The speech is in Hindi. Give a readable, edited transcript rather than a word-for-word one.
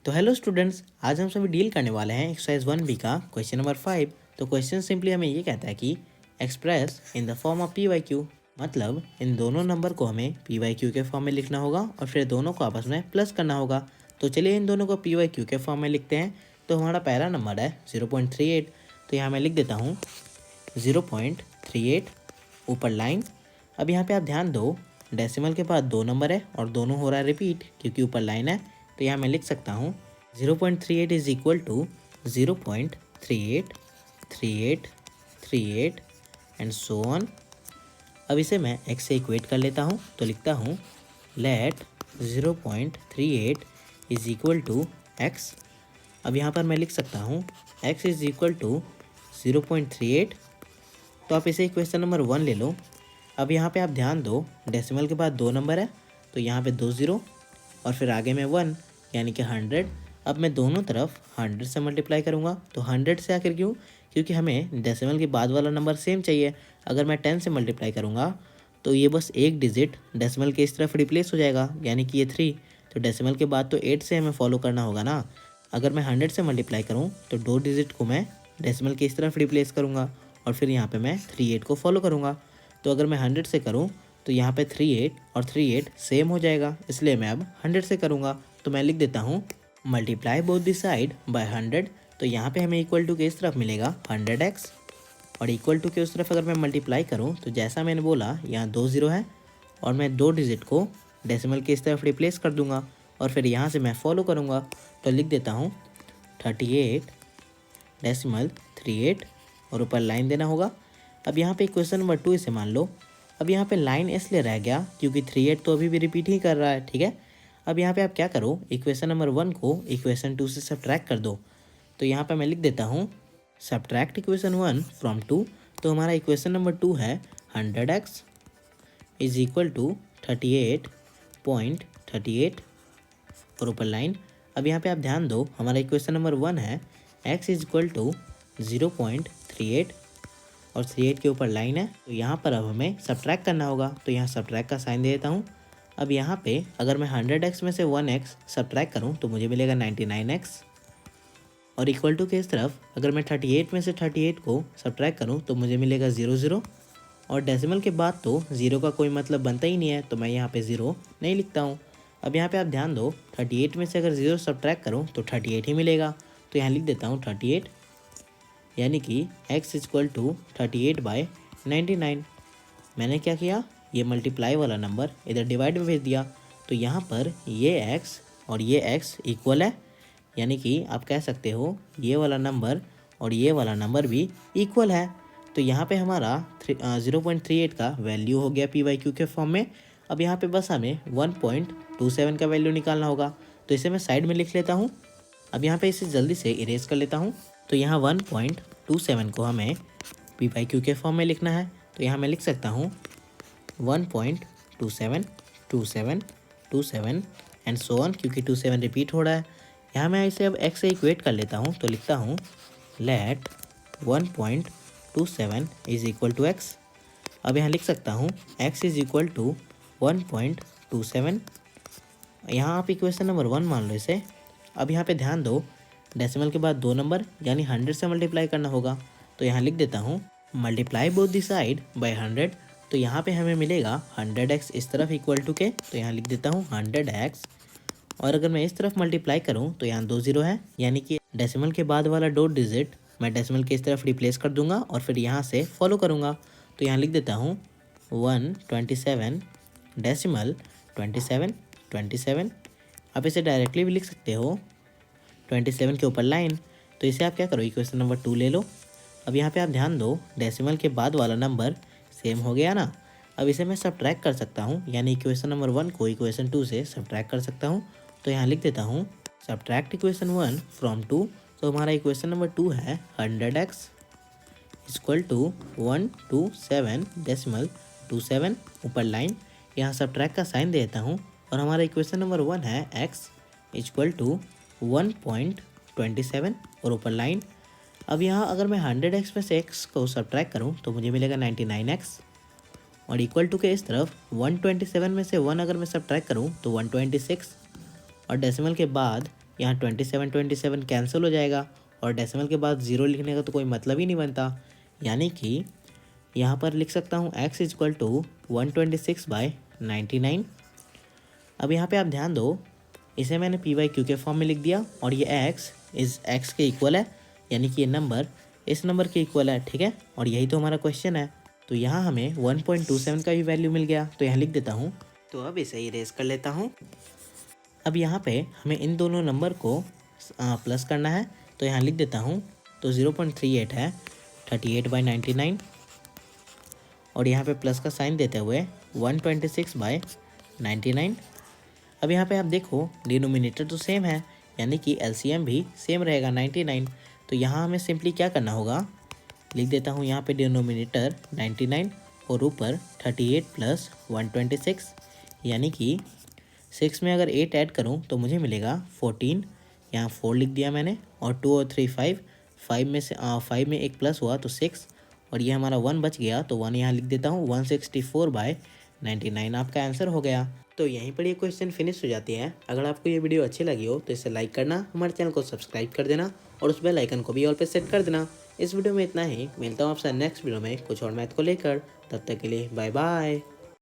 तो हेलो स्टूडेंट्स, आज हम सभी डील करने वाले हैं एक्सरसाइज 1B का क्वेश्चन नंबर 5। तो क्वेश्चन सिंपली हमें ये कहता है कि express in the form of P Y Q, मतलब इन दोनों नंबर को हमें पी वाई क्यू के फॉर्म में लिखना होगा और फिर दोनों को आपस में प्लस करना होगा। तो चलिए इन दोनों को पी वाई क्यू के फॉर्म में लिखते हैं। तो हमारा पहला नंबर है 0.38, तो यहाँ मैं लिख देता हूँ 0.38 ऊपर लाइन। अब यहाँ पे आप ध्यान दो, डेसिमल के बाद दो नंबर है और दोनों हो रहा है रिपीट क्योंकि ऊपर लाइन है। तो यहाँ मैं लिख सकता हूँ 0.38 is equal to 0.38 38 38 and so on. अब इसे मैं x से इक्वेट कर लेता हूँ, तो लिखता हूँ let 0.38 is equal to x। अब यहाँ पर मैं लिख सकता हूँ x इज इक्वल टू 0.38। तो आप इसे इक्वेशन नंबर 1 ले लो। अब यहाँ पे आप ध्यान दो, डेसिमल के बाद दो नंबर है तो यहाँ पे 2 0 और फिर आगे में 1 यानी कि 100। अब मैं दोनों तरफ 100 से मल्टीप्लाई करूँगा। तो 100 से आखिर क्यों? क्योंकि हमें डेसिमल के बाद वाला नंबर सेम चाहिए। अगर मैं 10 से मल्टीप्लाई करूँगा तो ये बस एक डिजिट डेसिमल के इस तरफ रिप्लेस हो जाएगा, यानी कि ये 3। तो डेसिमल के बाद तो 8 से हमें फॉलो करना होगा ना। अगर मैं 100 से मल्टीप्लाई करूँ तो 2 डिजिट को मैं डेसिमल के इस तरफ रिप्लेस करूँगा और फिर यहाँ पे मैं 38 को फॉलो करूँगा। तो अगर मैं 100 से करूँ तो यहाँ पे 38 और 38 सेम हो जाएगा, इसलिए मैं अब 100 से करूँगा। तो मैं लिख देता हूँ multiply both the side by 100। तो यहाँ पे हमें इक्वल टू के इस तरफ मिलेगा 100x और इक्वल टू के उस तरफ अगर मैं मल्टीप्लाई करूँ तो जैसा मैंने बोला यहाँ 2 0 है और मैं 2 डिजिट को डेसिमल के इस तरफ रिप्लेस कर दूंगा और फिर यहाँ से मैं फॉलो करूँगा। तो लिख देता हूँ 38 डेसिमल 38 और ऊपर लाइन देना होगा। अब यहाँ पे क्वेश्चन नंबर 2 इसे मान लो। अब यहाँ पे लाइन इसलिए रह गया क्योंकि 38 तो अभी भी रिपीट ही कर रहा है, ठीक है। अब यहाँ पे आप क्या करो, इक्वेशन नंबर 1 को इक्वेशन 2 से सब्ट्रैक्ट कर दो। तो यहाँ पे मैं लिख देता हूँ सब्ट्रैक्ट इक्वेशन 1 फ्रॉम 2। तो हमारा इक्वेशन नंबर 2 है 100x इज इक्वल टू 38.38 और ऊपर लाइन। अब यहाँ पे आप ध्यान दो, हमारा इक्वेशन नंबर 1 है x इज इक्वल टू 0.38 और 38 के ऊपर लाइन है। तो यहाँ पर अब हमें सब्ट्रैक्ट करना होगा, तो यहाँ सब्ट्रैक्ट का साइन दे देता हूँ। अब यहाँ पे अगर मैं 100x में से 1x सब्ट्रैक्ट करूँ तो मुझे मिलेगा 99x और इक्वल टू के इस तरफ अगर मैं 38 में से 38 को सब्ट्रैक्ट करूँ तो मुझे मिलेगा 0 0 और डेसिमल के बाद तो 0 का कोई मतलब बनता ही नहीं है, तो मैं यहाँ पे 0 नहीं लिखता हूँ। अब यहाँ पे आप ध्यान दो, 38 में से अगर 0 सब्ट्रैक्ट करूँ तो 38 ही मिलेगा। तो यहाँ लिख देता हूँ 38, यानी कि x इक्वल टू 38/99। मैंने क्या किया, ये मल्टीप्लाई वाला नंबर इधर डिवाइड में भेज दिया। तो यहाँ पर ये x और ये x इक्वल है, यानी कि आप कह सकते हो ये वाला नंबर और ये वाला नंबर भी इक्वल है। तो यहाँ पे हमारा 0.38 का वैल्यू हो गया पी वाई क्यू के फॉर्म में। अब यहाँ पे बस हमें 1.27 का वैल्यू निकालना होगा, तो इसे मैं साइड में लिख लेता हूँ। अब यहाँ पे इसे जल्दी से इरेज कर लेता हूँ। तो यहाँ 1.27 को हमें पी वाई क्यू के फॉर्म में लिखना है। तो यहाँ मैं लिख सकता हूँ 1.27 27 27 एंड सो ऑन, क्योंकि 27 रिपीट हो रहा है। यहाँ मैं इसे अब x से इक्वेट कर लेता हूँ, तो लिखता हूँ let 1.27 is equal to x। अब यहाँ लिख सकता हूँ x इज इक्वल टू 1.27। यहाँ आप इक्वेशन नंबर 1 मान लो इसे। अब यहाँ पे ध्यान दो, डेसिमल के बाद दो नंबर यानी 100 से मल्टीप्लाई करना होगा। तो यहाँ लिख देता हूँ multiply both the side by 100। तो यहाँ पे हमें मिलेगा 100x इस तरफ इक्वल टू के, तो यहाँ लिख देता हूँ 100x और अगर मैं इस तरफ मल्टीप्लाई करूँ तो यहाँ 2 0 है, यानी कि डेसिमल के बाद वाला 2 डिजिट मैं डेसिमल के इस तरफ रिप्लेस कर दूंगा और फिर यहाँ से फॉलो करूँगा। तो यहाँ लिख देता हूँ 127 डेसिमल 27 27। आप इसे डायरेक्टली भी लिख सकते हो 27 के ऊपर लाइन। तो इसे आप क्या करो, इक्वेशन नंबर 2 ले लो। अब यहाँ पे आप ध्यान दो, डेसिमल के बाद वाला नंबर सेम हो गया ना। अब इसे मैं सब्ट्रैक्ट कर सकता हूँ, यानी इक्वेशन नंबर 1 को इक्वेशन 2 से सब्ट्रैक्ट कर सकता हूँ। तो यहाँ लिख देता हूँ सब्ट्रैक्ट इक्वेशन 1 फ्रॉम 2। तो हमारा इक्वेशन नंबर 2 है 100x इक्वल टू 127 डेसिमल 27 ऊपर लाइन। यहाँ सब्ट्रैक्ट का साइन देता हूँ और हमारा इक्वेशन नंबर 1 है x इक्वल टू 1.27 और ऊपर लाइन। अब यहाँ अगर मैं 100x में से x को सब्ट्रैक्ट करूँ तो मुझे मिलेगा 99x और इक्वल टू के इस तरफ 127 में से 1 अगर मैं सब्ट्रैक्ट करूँ तो 126 और डेसिमल के बाद यहाँ 27 कैंसिल हो जाएगा और डेसिमल के बाद 0 लिखने का तो कोई मतलब ही नहीं बनता। यानी कि यहाँ पर लिख सकता हूँ x इक्वल टू 126/99। अब यहाँ पे आप ध्यान दो, इसे मैंने p/q के फॉर्म में लिख दिया और ये x के इक्वल है, यानी कि ये नंबर इस नंबर के इक्वल है, ठीक है। और यही तो हमारा क्वेश्चन है। तो यहाँ हमें 1.27 का भी वैल्यू मिल गया, तो यहाँ लिख देता हूँ। तो अब इसे इरेज कर लेता हूँ। अब यहाँ पे हमें इन दोनों नंबर को प्लस करना है, तो यहाँ लिख देता हूँ। तो 0.38 है 38/99 और यहाँ पे प्लस का साइन देते हुए 126/99। अब यहाँ पे आप देखो डिनोमिनेटर तो सेम है, यानी कि एलसीएम भी सेम रहेगा 99। तो यहाँ हमें सिंपली क्या करना होगा, लिख देता हूँ यहाँ पे डिनोमिनेटर 99 और ऊपर 38 + 126, यानी कि 6 में अगर 8 ऐड करूँ तो मुझे मिलेगा 14। यहाँ 4 लिख दिया मैंने और 2 और 3 5, 5 में से 5 में एक प्लस हुआ तो 6 और ये हमारा 1 बच गया, तो 1 यहाँ लिख देता हूँ। 164/99 आपका आंसर हो गया। तो यहीं पर ये क्वेश्चन फिनिश हो जाती है। अगर आपको ये वीडियो अच्छी लगी हो तो इसे लाइक करना, हमारे चैनल को सब्सक्राइब कर देना और उस बेल आइकन को भी ऑल पे सेट कर देना। इस वीडियो में इतना ही, मिलता हूँ आपसे नेक्स्ट वीडियो में कुछ और मैथ को लेकर। तब तक के लिए बाय बाय।